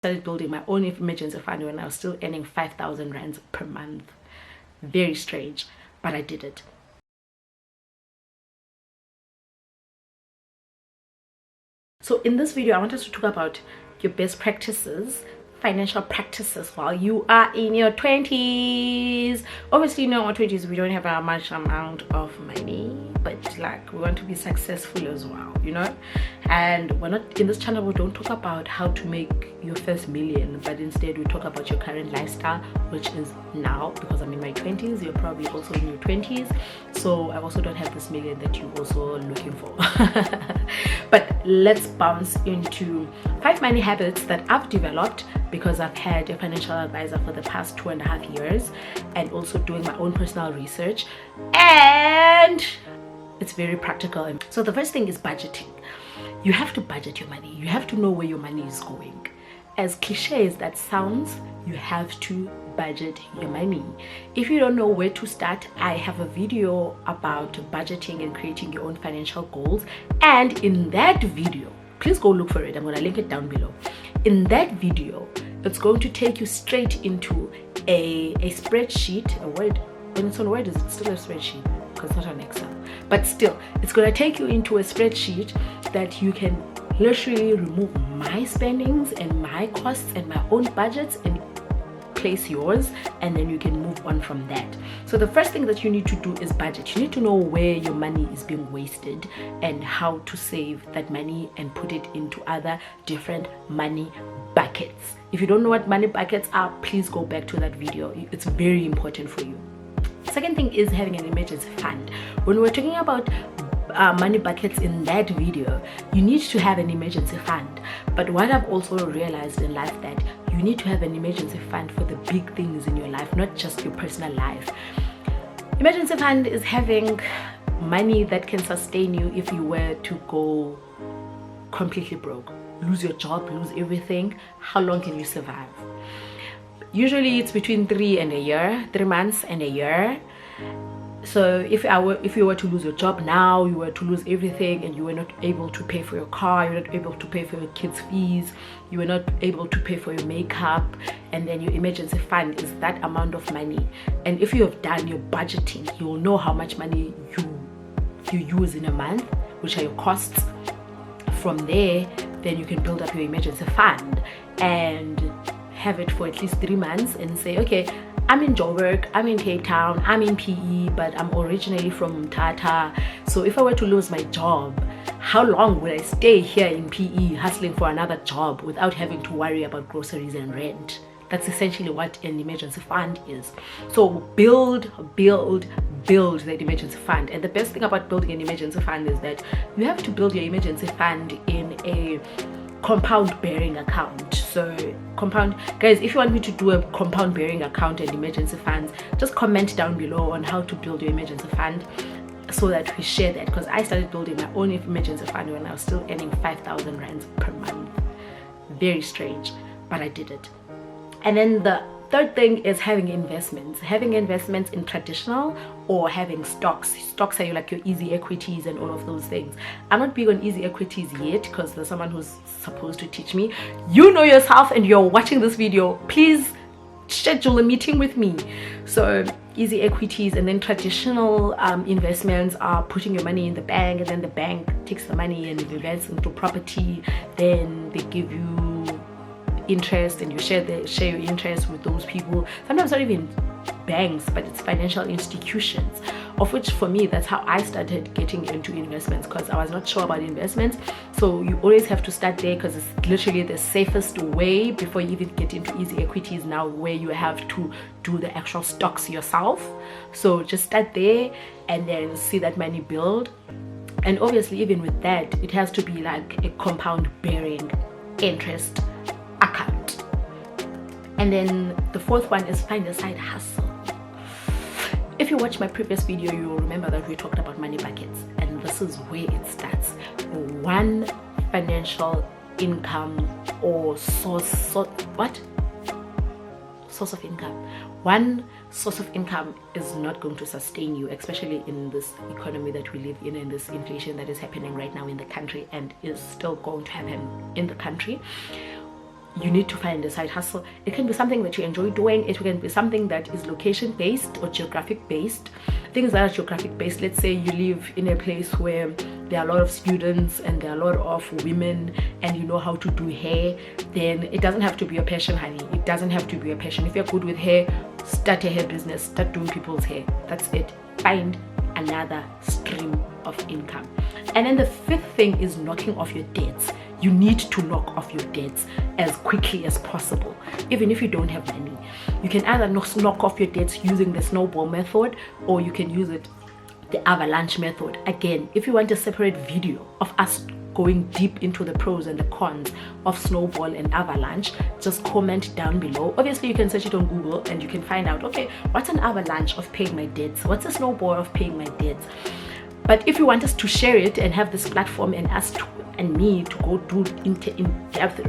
Started building my own emergency fund when I was still earning 5,000 rands per month. Very strange, but I did it. So in this video, I wanted to talk about your best practices, financial practices while you are in your 20s. Obviously, in our 20s, we don't have a much amount of money, but like we want to be successful as well, you know. And we're not in this channel, we don't talk about how to make your first million, but instead we talk about your current lifestyle, which is now, because I'm in my 20s, you're probably also in your 20s, so I also don't have this million that you're also looking for. But let's bounce into 5 money habits that I've developed because I've had a financial advisor for the past 2.5 years and also doing my own personal research, and it's very practical. So the first thing is budgeting. You have to budget your money. You have to know where your money is going. As cliche as that sounds, you have to budget your money. If you don't know where to start, I have a video about budgeting and creating your own financial goals, and in that video, please go look for it. I'm going to link it down below. In that video, it's going to take you straight into a spreadsheet, a Word. When it's on Word, is it still a spreadsheet? Because it's not on Excel. But still, it's going to take you into a spreadsheet that you can literally remove my spendings and my costs and my own budgets and place yours, and then you can move on from that. So the first thing that you need to do is budget. You need to know where your money is being wasted and how to save that money and put it into other different money buckets. If you don't know what money buckets are, please go back to that video. It's very important for you. Second thing is having an emergency fund. When we're talking about money buckets in that video, you need to have an emergency fund. But what I've also realized in life, that you need to have an emergency fund for the big things in your life, not just your personal life. Emergency fund is having money that can sustain you if you were to go completely broke, lose your job, lose everything. How long can you survive? Usually it's between 3 months and a year. So if you were to lose your job now, you were to lose everything, and you were not able to pay for your car, you're not able to pay for your kids' fees, you were not able to pay for your makeup, and then your emergency fund is that amount of money. And if you have done your budgeting, you will know how much money you use in a month, which are your costs. From there, then you can build up your emergency fund and have it for at least 3 months and say, okay, I'm in Joburg, I'm in Cape Town, I'm in PE, but I'm originally from Tata. So if I were to lose my job, how long would I stay here in PE hustling for another job without having to worry about groceries and rent? That's essentially what an emergency fund is. So build that emergency fund. And the best thing about building an emergency fund is that you have to build your emergency fund in a compound bearing account. So compound, guys, if you want me to do a compound bearing account and emergency funds, just comment down below on how to build your emergency fund so that we share that, because I started building my own emergency fund when I was still earning 5,000 rands per month. Very strange, but I did it. And then the third thing is having investments in traditional or having stocks. Stocks are like your easy equities and all of those things. I'm not big on easy equities yet because there's someone who's supposed to teach me. You know yourself, and you're watching this video, please schedule a meeting with me. So easy equities, and then traditional investments are putting your money in the bank, and then the bank takes the money and invests into property. Then they give you interest, and you share your interest with those people. Sometimes not even banks, but it's financial institutions, of which for me, that's how I started getting into investments, because I was not sure about investments. So you always have to start there, because it's literally the safest way before you even get into easy equities now, where you have to do the actual stocks yourself. So just start there and then see that money build. And obviously, even with that, it has to be like a compound bearing interest account. And then the fourth one is find a side hustle. If you watch my previous video, you will remember that we talked about money buckets, and this is where it starts. One financial income or source of income. One source of income is not going to sustain you, especially in this economy that we live in, and this inflation that is happening right now in the country and is still going to happen in the country. you need to find a side hustle. It can be something that you enjoy doing. It can be something that is location based or geographic based. Things that are geographic based, let's say you live in a place where there are a lot of students and there are a lot of women and you know how to do hair, then it doesn't have to be your passion, honey. It doesn't have to be your passion. If you're good with hair, start a hair business, start doing people's hair. That's it. Find another stream of income. And then the fifth thing is knocking off your debts. You need to knock off your debts as quickly as possible. Even if you don't have money, you can either knock off your debts using the snowball method, or you can use it the avalanche method. Again, if you want a separate video of us going deep into the pros and the cons of snowball and avalanche, just comment down below. Obviously you can search it on Google and you can find out, okay, what's an avalanche of paying my debts, what's a snowball of paying my debts. But if you want us to share it and have this platform and us to, and me to go do in-depth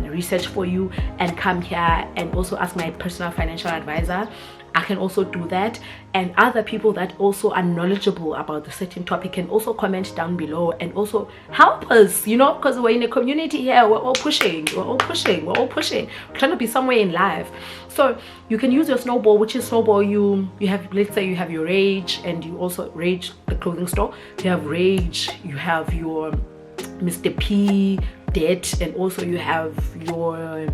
research for you and come here and also ask my personal financial advisor, I can also do that. And other people that also are knowledgeable about the certain topic can also comment down below and also help us, you know, because we're in a community here. We're all pushing, we're trying to be somewhere in life. So you can use your snowball, which is snowball. You have, let's say you have your Rage, and you also Rage the clothing store. You have Rage, you have your Mr. P debt, and also you have your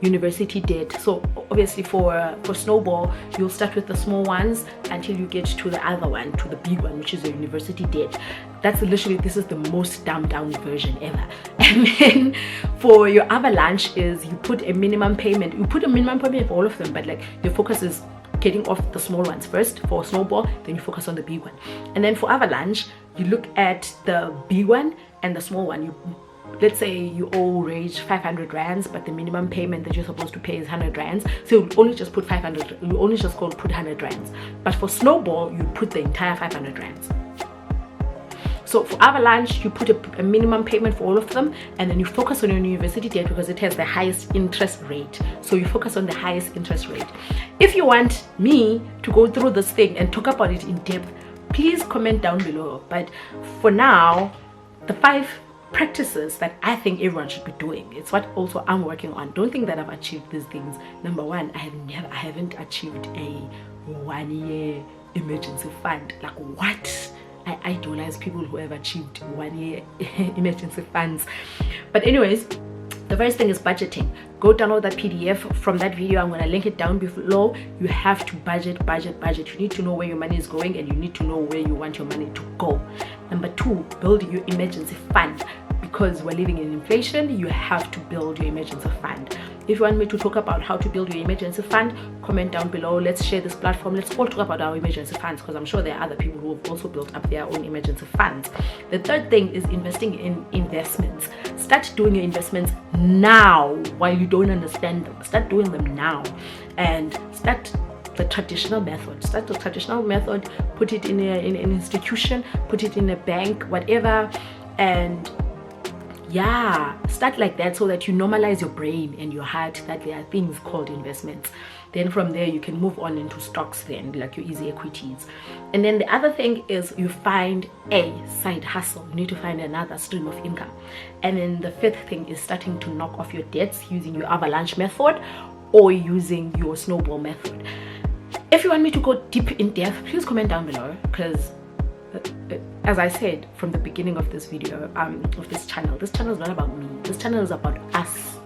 university debt. So obviously for snowball, you'll start with the small ones until you get to the other one, to the big one, which is the university debt. That's literally, this is the most dumbed down version ever. And then for your avalanche is you put a minimum payment. You put a minimum payment for all of them, but like your focus is getting off the small ones first for snowball, then you focus on the big one. And then for avalanche, you look at the big one and the small one. Let's say you owe Rage 500 rands, but the minimum payment that you're supposed to pay is 100 rands. So you only just put 500, you only just go and put 100 rands. But for snowball, you put the entire 500 rands. So for avalanche, you put a minimum payment for all of them, and then you focus on your university debt because it has the highest interest rate. So you focus on the highest interest rate. If you want me to go through this thing and talk about it in depth, please comment down below. But for now, the 5 practices that I think everyone should be doing, it's what also I'm working on. Don't think that I've achieved these things. Number one, I haven't achieved a 1-year emergency fund. Like, what? I idolize people who have achieved 1-year emergency funds. But anyways, the first thing is budgeting. Go download that PDF from that video. I'm going to link it down below. You have to budget. You need to know where your money is going, and you need to know where you want your money to go. Number 2, build your emergency fund. Because we're living in inflation, you have to build your emergency fund. If you want me to talk about how to build your emergency fund, comment down below. Let's share this platform. Let's all talk about our emergency funds, because I'm sure there are other people who have also built up their own emergency funds. The third thing is investing in investments. Start doing your investments now while you don't understand them. Start doing them now, and start the traditional method. Start the traditional method. Put it in an institution, put it in a bank, whatever, and yeah, start like that so that you normalize your brain and your heart that there are things called investments. Then from there you can move on into stocks, then like your easy equities. And then the other thing is you find a side hustle. You need to find another stream of income. And then the fifth thing is starting to knock off your debts using your avalanche method or using your snowball method. If you want me to go deep in depth, please comment down below, because as I said from the beginning of this video, of this channel is not about me. This channel is about us,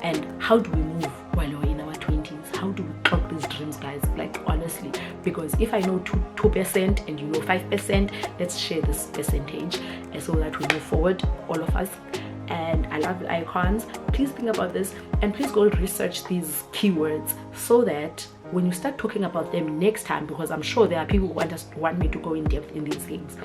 and how do we move while we're in our 20s? How do we clock these dreams, guys? Like, honestly, because if I know 2% and you know 5%, let's share this percentage so that we move forward, all of us. And I love the icons. Please think about this, and please go research these keywords so that when you start talking about them next time, because I'm sure there are people who want me to go in depth in these things.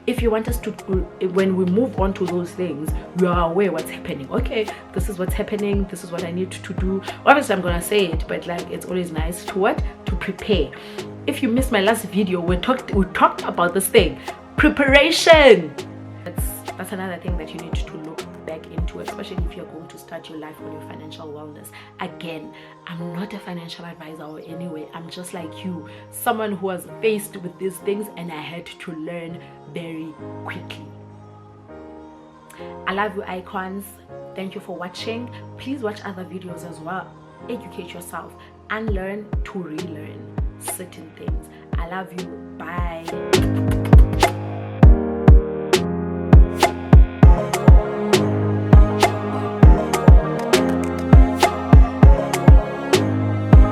If you want us to, when we move on to those things, we are aware what's happening. Okay, this is what's happening, this is what I need to do. Obviously I'm gonna say it, but like, it's always nice to prepare. If you missed my last video, we talked about this thing, preparation. That's another thing that you need to look back into, especially if you're going to start your life on your financial wellness. Again, I'm not a financial advisor or anyway, I'm just like you, someone who was faced with these things and I had to learn very quickly. I love you, icons. Thank you for watching. Please watch other videos as well. Educate yourself and learn to relearn certain things. I love you. Bye.